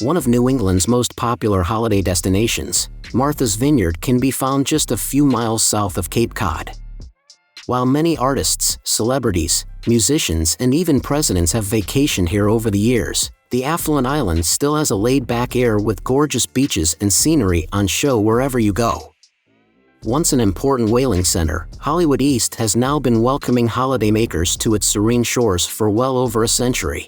One of New England's most popular holiday destinations, Martha's Vineyard can be found just a few miles south of Cape Cod. While many artists, celebrities, musicians, and even presidents have vacationed here over the years, the affluent island still has a laid-back air with gorgeous beaches and scenery on show wherever you go. Once an important whaling center, Hollywood East has now been welcoming holidaymakers to its serene shores for well over a century.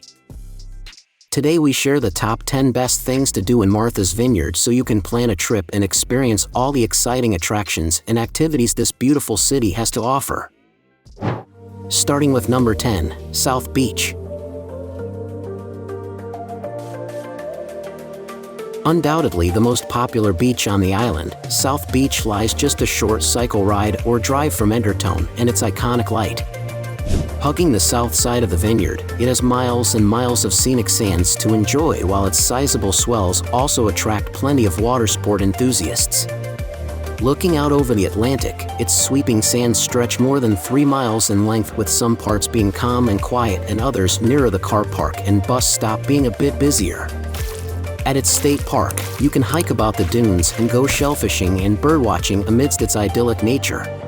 Today we share the top 10 best things to do in Martha's Vineyard so you can plan a trip and experience all the exciting attractions and activities this beautiful city has to offer. Starting with number 10, South Beach. Undoubtedly the most popular beach on the island, South Beach lies just a short cycle ride or drive from Edgartown and its iconic light. Hugging the south side of the vineyard, it has miles and miles of scenic sands to enjoy, while its sizable swells also attract plenty of water sport enthusiasts. Looking out over the Atlantic, its sweeping sands stretch more than 3 miles in length, with some parts being calm and quiet and others nearer the car park and bus stop being a bit busier. At its state park, you can hike about the dunes and go shellfishing and birdwatching amidst its idyllic nature.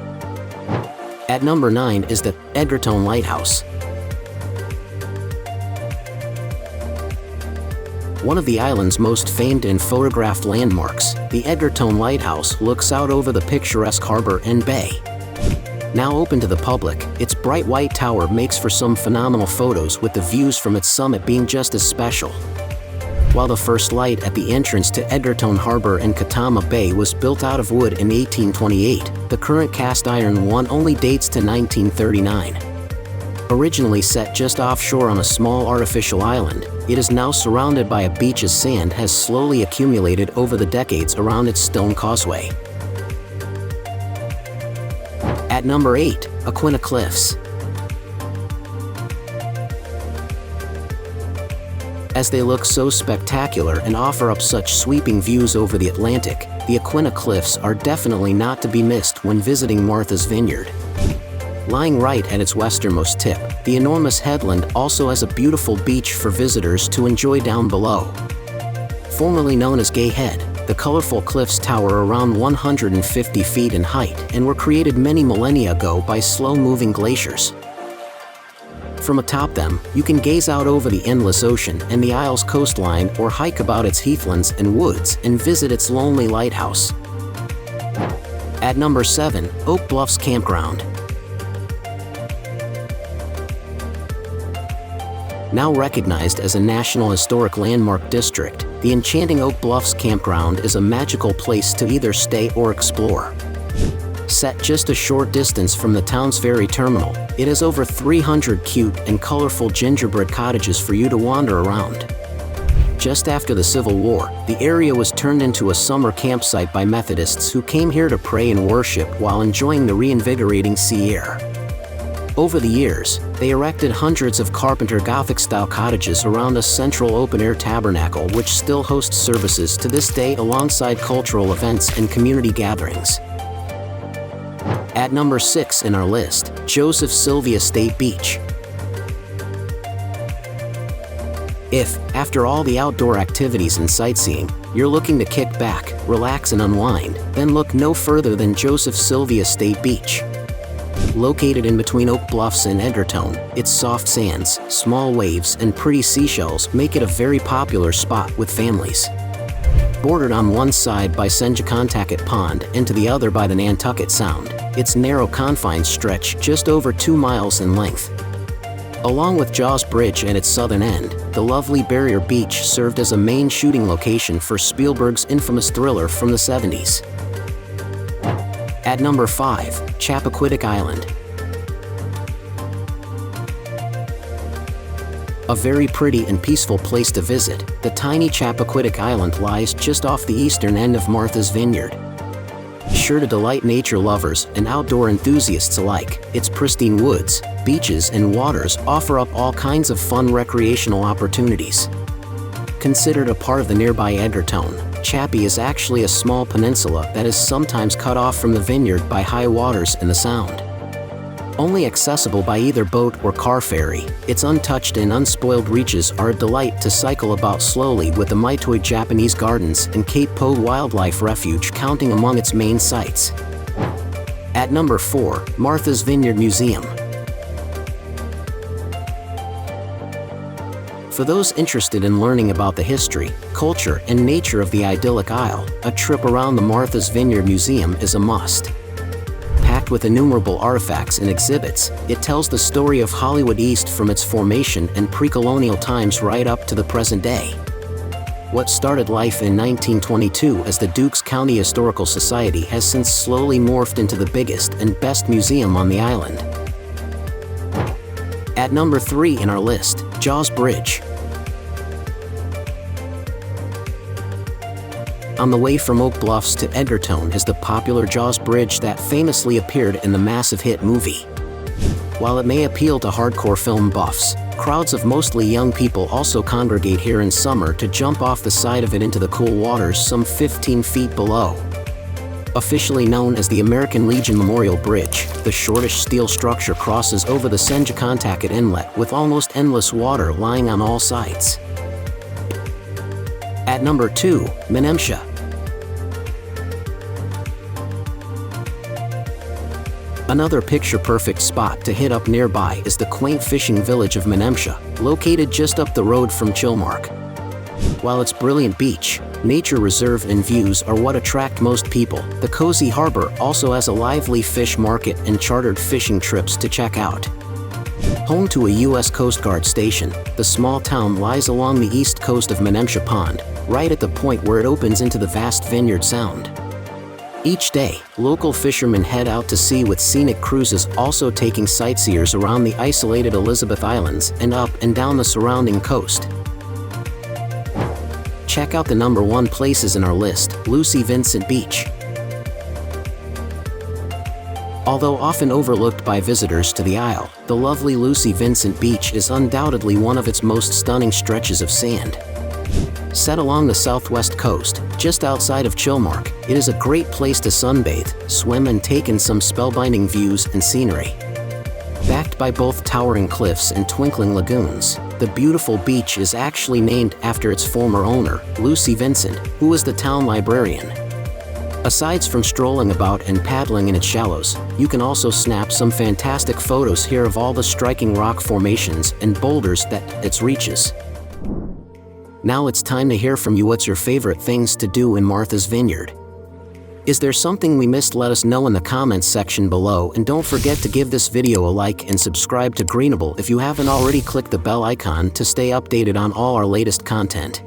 At number 9 is the Edgartown Lighthouse. One of the island's most famed and photographed landmarks, the Edgartown Lighthouse looks out over the picturesque harbor and bay. Now open to the public, its bright white tower makes for some phenomenal photos, with the views from its summit being just as special. While the first light at the entrance to Edgartown Harbor and Katama Bay was built out of wood in 1828, the current cast iron one only dates to 1939. Originally set just offshore on a small artificial island, it is now surrounded by a beach as sand has slowly accumulated over the decades around its stone causeway. At number 8, Aquinnah Cliffs. As they look so spectacular and offer up such sweeping views over the Atlantic, the Aquinnah Cliffs are definitely not to be missed when visiting Martha's Vineyard. Lying right at its westernmost tip, the enormous headland also has a beautiful beach for visitors to enjoy down below. Formerly known as Gay Head, the colorful cliffs tower around 150 feet in height and were created many millennia ago by slow-moving glaciers. From atop them, you can gaze out over the endless ocean and the isle's coastline, or hike about its heathlands and woods and visit its lonely lighthouse. At number 7, Oak Bluffs Campground. Now recognized as a National Historic Landmark District, the enchanting Oak Bluffs Campground is a magical place to either stay or explore. Set just a short distance from the town's ferry terminal, it has over 300 cute and colorful gingerbread cottages for you to wander around. Just after the Civil War, the area was turned into a summer campsite by Methodists who came here to pray and worship while enjoying the reinvigorating sea air. Over the years, they erected hundreds of Carpenter Gothic-style cottages around a central open-air tabernacle which still hosts services to this day alongside cultural events and community gatherings. At number 6 in our list, Joseph Sylvia State Beach. If, after all the outdoor activities and sightseeing, you're looking to kick back, relax and unwind, then look no further than Joseph Sylvia State Beach. Located in between Oak Bluffs and Edgartown, its soft sands, small waves, and pretty seashells make it a very popular spot with families. Bordered on one side by Senjacontacket Pond and to the other by the Nantucket Sound, its narrow confines stretch just over 2 miles in length. Along with Jaws Bridge at its southern end, the lovely Barrier Beach served as a main shooting location for Spielberg's infamous thriller from the 70s. At number 5, Chappaquiddick Island. A very pretty and peaceful place to visit, the tiny Chappaquiddick Island lies just off the eastern end of Martha's Vineyard. Sure to delight nature lovers and outdoor enthusiasts alike, its pristine woods, beaches, and waters offer up all kinds of fun recreational opportunities. Considered a part of the nearby Edgartown, Chappie is actually a small peninsula that is sometimes cut off from the vineyard by high waters in the Sound. Only accessible by either boat or car ferry, its untouched and unspoiled reaches are a delight to cycle about slowly, with the Maitoi Japanese Gardens and Cape Po Wildlife Refuge counting among its main sites. At number 4, Martha's Vineyard Museum. For those interested in learning about the history, culture, and nature of the idyllic isle, a trip around the Martha's Vineyard Museum is a must. Packed with innumerable artifacts and exhibits, it tells the story of Hollywood East from its formation and pre-colonial times right up to the present day. What started life in 1922 as the Dukes County Historical Society has since slowly morphed into the biggest and best museum on the island. At number 3 in our list, Jaws Bridge. On the way from Oak Bluffs to Edgartown is the popular Jaws Bridge that famously appeared in the massive hit movie. While it may appeal to hardcore film buffs, crowds of mostly young people also congregate here in summer to jump off the side of it into the cool waters some 15 feet below. Officially known as the American Legion Memorial Bridge, the shortish steel structure crosses over the Senjacontacket Inlet with almost endless water lying on all sides. At number 2, Menemsha. Another picture-perfect spot to hit up nearby is the quaint fishing village of Menemsha, located just up the road from Chilmark. While its brilliant beach, nature reserve and views are what attract most people, the cozy harbor also has a lively fish market and chartered fishing trips to check out. Home to a U.S. Coast Guard station, the small town lies along the east coast of Menemsha Pond, right at the point where it opens into the vast Vineyard Sound. Each day, local fishermen head out to sea with scenic cruises also taking sightseers around the isolated Elizabeth Islands and up and down the surrounding coast. Check out the number 1 places in our list, Lucy Vincent Beach. Although often overlooked by visitors to the isle, the lovely Lucy Vincent Beach is undoubtedly one of its most stunning stretches of sand. Set along the southwest coast, just outside of Chilmark, it is a great place to sunbathe, swim, and take in some spellbinding views and scenery. Backed by both towering cliffs and twinkling lagoons, the beautiful beach is actually named after its former owner, Lucy Vincent, who was the town librarian. Aside from strolling about and paddling in its shallows, you can also snap some fantastic photos here of all the striking rock formations and boulders that it reaches. Now it's time to hear from you. What's your favorite things to do in Martha's Vineyard? Is there something we missed? Let us know in the comments section below, and don't forget to give this video a like and subscribe to Greenable if you haven't already. Click the bell icon to stay updated on all our latest content.